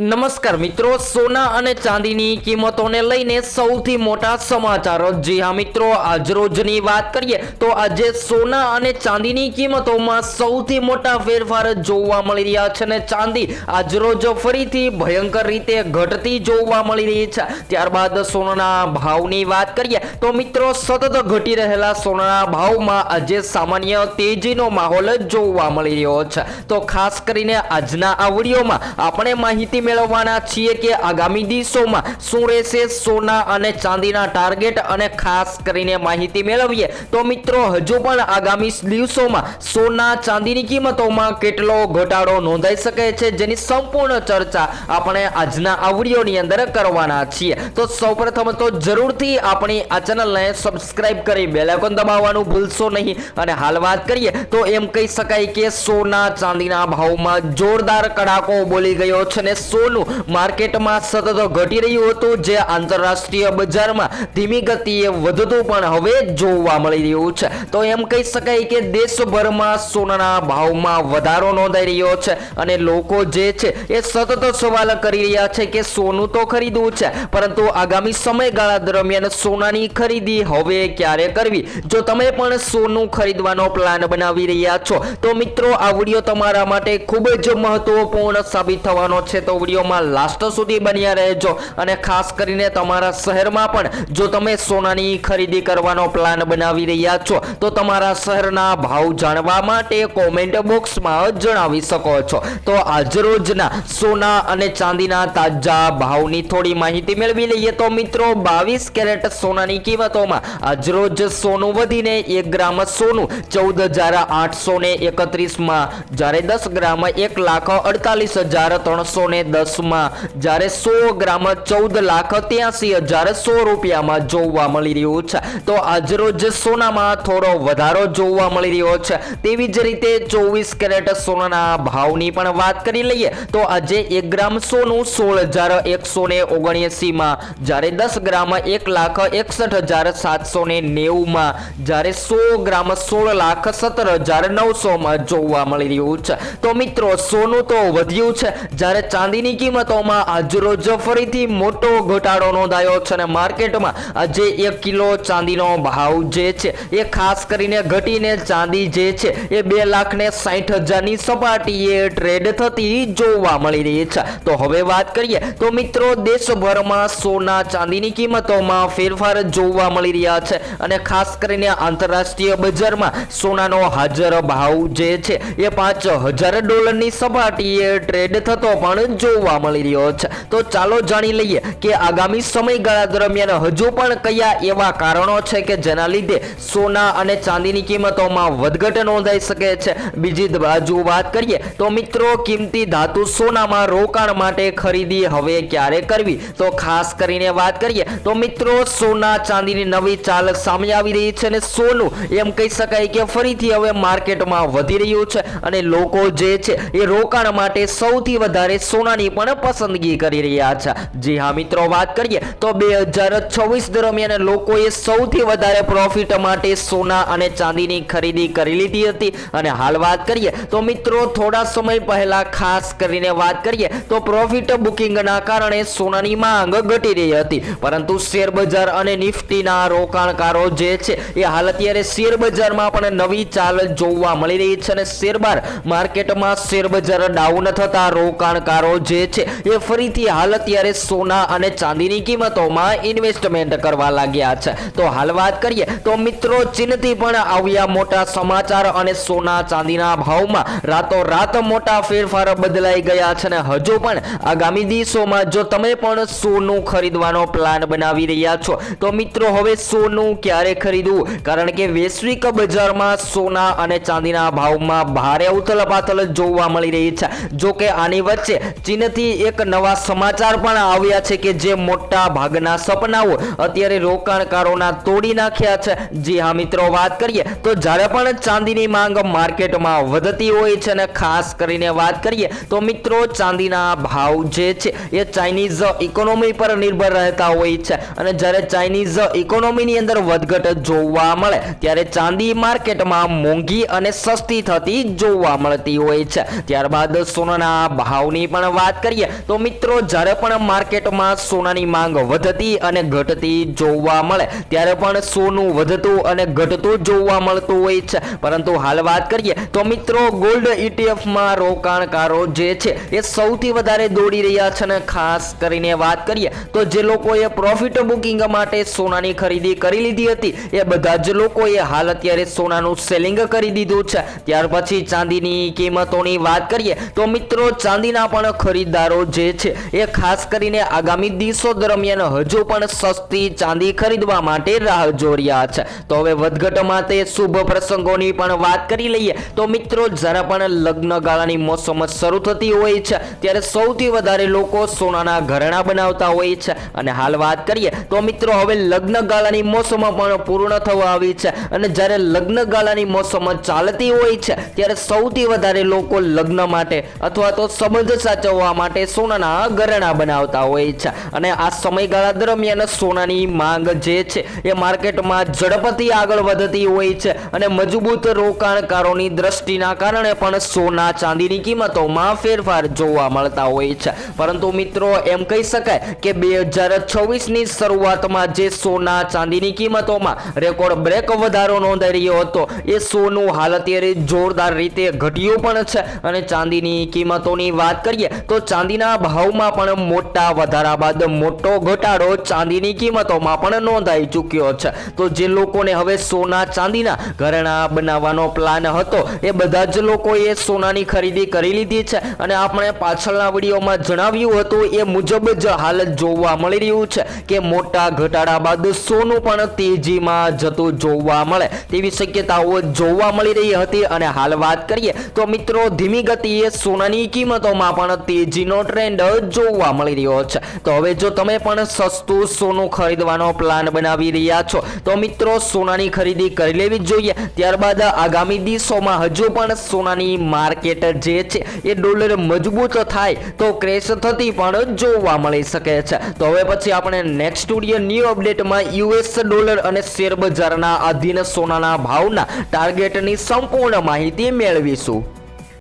નમસ્કાર મિત્રો, સોના અને ચાંદીની કિંમતોને લઈને સૌથી મોટા સમાચારો। જી હા મિત્રો, આજરોજની વાત કરીએ તો આજે સોના અને ચાંદીની કિંમતોમાં સૌથી મોટા ફેરફાર જોવા મળી રહ્યા છે અને ચાંદી આજરોજ ફરીથી ભયંકર રીતે ઘટતી જોવા મળી રહી છે। ત્યારબાદ સોનાના ભાવની વાત કરીએ તો મિત્રો, સતત ઘટી રહેલા સોનાના ભાવમાં આજે સામાન્ય તેજીનો માહોલ જોવા મળી રહ્યો છે। તો ખાસ કરીને આજના આ વિડીયોમાં આપણે માહિતી મેળવવાના છીએ કે આગામી દિવસોમાં શું રહેશે સોના અને ચાંદીના ટાર્ગેટ, અને ખાસ કરીને માહિતી મેળવીએ તો મિત્રો હજુ પણ આગામી દિવસોમાં સોના ચાંદીની કિંમતોમાં કેટલો ઘટાડો નોંધાઈ શકે છે, જેની સંપૂર્ણ ચર્ચા આપણે આજના આ વિડીયોની અંદર કરવાના છીએ। તો સૌપ્રથમ તો જરૂરથી આપણી આ ચેનલને સબસ્ક્રાઇબ કરી બેલ આઇકોન દબાવવાનું ભૂલશો નહીં। અને હાલ વાત કરીએ તો એમ કહી શકાય કે સોના ચાંદીના ભાવમાં જોરદાર કડાકો બોલી ગયો છે ને સોનું માર્કેટમાં સતત ઘટી રહ્યું હતું, જે આંતરરાષ્ટ્રીય બજારમાં ધીમી ગતિએ વધતું પણ હવે જોવા મળી રહ્યું છે। તો એમ કહી શકાય કે દેશભરમાં સોનાના ભાવમાં વધારો નોંધાઈ રહ્યો છે અને લોકો જે છે એ સતત સવાલ કરી રહ્યા છે કે સોનું તો ખરીદવું છે, પરંતુ આગામી સમયગાળા દરમિયાન સોનાની ખરીદી હવે ક્યારે કરવી। જો તમે પણ સોનું ખરીદવાનો પ્લાન બનાવી રહ્યા છો તો મિત્રો આ વિડીયો તમારા માટે ખૂબ જ મહત્વપૂર્ણ સાબિત થવાનો છે। તો વિડીયોમાં લાસ્ટ સુધી બન્યા રહેજો અને ખાસ કરીને તમારા શહેરમાં પણ જો તમે સોનાની ખરીદી કરવાનો પ્લાન બનાવી રહ્યા છો તો તમારા શહેરના ભાવ જાણવા માટે કોમેન્ટ બોક્સમાં જણાવી શકો છો। તો આજરોજના સોના અને ચાંદીના તાજા ભાવની થોડી માહિતી મેળવી લઈએ તો મિત્રો, 22 કેરેટ સોનાની કિંમતોમાં આજરોજ સોનું વધીને 1 ગ્રામ સોનું 14,831 માં, જ્યારે 10 ગ્રામ 1,48,310 માં, જ્યારે 100 ગ્રામ 14,83,100 રૂપિયામાં જોવા મળી રહ્યું છે। તો આજરોજ સોનામાં થોડો વધારો જોવા મળી રહ્યો છે। તેવી જ રીતે 24 કેરેટ સોનાના ભાવની પણ વાત કરી લઈએ તો આજે 1 ગ્રામ સોનું 16,179 માં, જ્યારે 10 ગ્રામ 1,61,790 માં, જ્યારે 100 ગ્રામ 16,17,900 માં જોવા મળી રહ્યું છે। તો મિત્રો સોનું તો વધ્યું છે, જ્યારે ચાંદીની કિંમતોમાં આજરોજ ફરીથી મોટો ઘટાડો નોંધાયો છે અને માર્કેટમાં આજે 1 કિલો ચાંદીનો ભાવ જે છે એ ખાસ કરીને ઘટીને ચાંદી જે છે એ 2,60,000 ની સપાટીએ ટ્રેડ થતી જોવા મળી રહી છે। તો હવે વાત કરીએ તો મિત્રો, દેશભરમાં સોના ચાંદીની કિંમતોમાં ફેરફાર જોવા મળી રહ્યા છે અને ખાસ કરીને આંતરરાષ્ટ્રીય બજારમાં સોનાનો હાજર ભાવ જે છે એ $5,000 ની સપાટીએ ટ્રેડ થતો પણ જોવા મળી રહ્યો છે। તો ચાલો જાણી લઈએ કે આગામી સમયગાળા દરમિયાન હજુ પણ કયા એવા કારણો છે કે જેના લીધે સોના અને ચાંદીની કિંમતોમાં વધઘટ નોંધાઈ શકે છે। બીજી બાજુ વાત કરીએ તો મિત્રો, કિંમતી ધાતુ સોનામાં રોકાણ માટે ખરીદી હવે ક્યારે કરવી, તો ખાસ કરીને વાત કરીએ તો મિત્રો સોના ચાંદીની નવી ચાલ સામે આવી રહી છે અને સોનું એમ કહી શકાય કે ફરીથી હવે માર્કેટમાં વધી રહ્યું છે અને લોકો જે છે એ રોકાણ માટે સૌથી વધારે સોનાની પણ પસંદગી કરી રહ્યા છે। જી હા મિત્રો, વાત કરીએ તો 2024 દરમિયાન લોકોએ સૌથી વધારે પ્રોફિટ માટે સોના અને ચાંદીની ખરીદી કરી લીધી હતી અને હાલ વાત કરીએ તો મિત્રો થોડા સમય પહેલા ખાસ કરીને વાત કરીએ તો પ્રોફિટ બુકિંગના કારણે સોનાની માંગ ઘટી રહી હતી, પરંતુ શેર બજાર અને નિફ્ટીના રોકાણકારો જે છે એ હાલ અત્યારે શેર બજારમાં પણ નવી ચાલ જોવા મળી રહી છે અને શેરબાર માર્કેટમાં શેર બજાર ડાઉન થતા રોકાણકારો જે છે એ ફરીથી હાલ અત્યારે સોના અને ચાંદીની કિંમતોમાં ઇન્વેસ્ટમેન્ટ કરવા લાગ્યા છે। તો હાલ વાત કરીએ તો મિત્રો, ચીનથી પણ આવ્યા મોટા સમાચાર અને સોના ચાંદીના ભાવમાં રાતોરાત મોટા ફેરફાર બદલાઈ ગયા છે અને હજુ પણ આગામી દિવસોમાં જો તમે પણ સોનું ખરીદવાનો પ્લાન બનાવી રહ્યા છો તો મિત્રો હવે સોનું ક્યારે ખરીદવું, કારણ કે વૈશ્વિક બજારમાં સોના અને ચાંદીના ભાવમાં ભારે ઉથલપાથલ જોવા મળી રહી છે। જો કે આની વચ્ચે ચીનથી એક નવા સમાચાર પણ આવ્યા છે કે જે મોટા ભાગના સપનાઓ અત્યારે રોકાણકારોના તોડી નાખ્યા છે। જી હા મિત્રો, વાત કરીએ તો જ્યારે પણ ચાંદીની માંગ માર્કેટમાં વધતી હોય છે અને ખાસ કરીને વાત કરીએ તો મિત્રો ચાંદીના ભાવ જે છે એ ચાઇનીઝ ઇકોનોમી પર નિર્ભર રહેતા હોય છે અને જ્યારે ચાઇનીઝ ઇકોનોમીની અંદર વધઘટ જોવા મળે ત્યારે ચાંદી માર્કેટમાં મોંઘી અને સસ્તી થતી જોવા મળતી હોય છે। ત્યારબાદ સોનાના ભાવની પણ વાત વાત કરીએ તો મિત્રો જ્યારે પણ માર્કેટમાં સોનાની માંગ વધતી અને ઘટતી જોવા મળે ત્યારે પણ સોનું વધતું અને ઘટતું જોવા મળતું હોય છે, પરંતુ હાલ વાત કરીએ તો મિત્રો ગોલ્ડ ETF માં રોકાણકારો જે છે એ સૌથી વધારે દોડી રહ્યા છે અને ખાસ કરીને વાત કરીએ તો જે લોકોએ પ્રોફિટ બુકિંગ માટે સોનાની ખરીદી કરી લીધી હતી એ બધા જ લોકોએ હાલ અત્યારે સોનાનું સેલિંગ કરી દીધું છે। ત્યાર પછી ચાંદીની કિંમતોની વાત કરીએ તો મિત્રો ચાંદીના પણ ખરીદદારો જે છે એ ખાસ કરીને આગામી દિવસો દરમિયાન હજુ પણ સસ્તી ચાંદી ખરીદવા માટે રાહ જોઈ રહ્યા છે। તો હવે વધઘટ માટે શુભ પ્રસંગોની પણ વાત કરી લઈએ તો મિત્રો જ્યારે પણ લગ્ન ગાળાની મોસમ શરૂ થતી હોય છે ત્યારે સૌથી વધારે લોકો સોનાના ઘરેણા બનાવતા હોય છે અને હાલ વાત કરીએ તો મિત્રો હવે લગ્ન ગાળાની મોસમ પણ પૂર્ણ થવા આવી છે અને જ્યારે લગ્ન ગાળાની મોસમ ચાલતી હોય છે ત્યારે સૌથી વધારે લોકો લગ્ન માટે અથવા તો સંબંધ સાચવવા માટે સોનાના ઘરેણા બનાવતા હોય છે અને આ સમયગાળા દરમિયાન સોનાની માંગ જે છે એ માર્કેટમાં ઝડપથી આગળ વધતી હોય છે અને મજબૂત રોકાણકારોની દ્રષ્ટિના કારણે પણ સોના ચાંદીની કિંમતોમાં ફેરફાર જોવા મળતા હોય છે। પરંતુ મિત્રો એમ કહી શકાય કે 2026ની શરૂઆતમાં જે સોના ચાંદીની કિંમતોમાં રેકોર્ડ બ્રેક વધારો નોંધાઈ રહ્યો હતો એ સોનું હાલ અત્યારે જોરદાર રીતે ઘટ્યું પણ છે અને ચાંદીની કિંમતોની વાત કરીએ તો ચાંદીના ભાવમાં પણ મોટા વધારા બાદ મોટો ઘટાડો ચાંદીની કિંમતોમાં પણ નોંધાઈ ચૂક્યો છે। તો જે લોકોને હવે સોના ચાંદીના ઘરેણા બનાવવાનો પ્લાન હતો એ બધા જ લોકોએ સોનાની ખરીદી કરી લીધી છે અને આપણે પાછળના વિડીયોમાં જણાવ્યું હતું એ મુજબ જ હાલ જોવા મળી રહ્યું છે કે મોટા ઘટાડા બાદ સોનું પણ તેજીમાં જતું જોવા મળે તેવી શક્યતાઓ જોવા મળી રહી હતી અને હાલ વાત કરીએ તો મિત્રો ધીમી ગતિએ સોનાની કિંમતોમાં પણ તેજીનો ટ્રેન્ડ જોવા મળી રહ્યો છે। તો હવે જો તમે પણ સસ્તું સોનું ખરીદવાનો પ્લાન બનાવી રહ્યા છો તો મિત્રો સોનાની ખરીદી કરી લેવી જોઈએ। ત્યારબાદ આગામી દિવસોમાં હજુ પણ સોનાની માર્કેટ જે છે એ ડોલર મજબૂત થાય તો ક્રેશ થતી પણ જોવા મળી શકે છે। તો હવે પછી આપણે નેક્સ્ટ વિડિયો ન્યૂ અપડેટમાં US ડોલર અને શેર બજારના આધીન સોનાના ભાવના ટાર્ગેટની સંપૂર્ણ માહિતી મેળવીશું।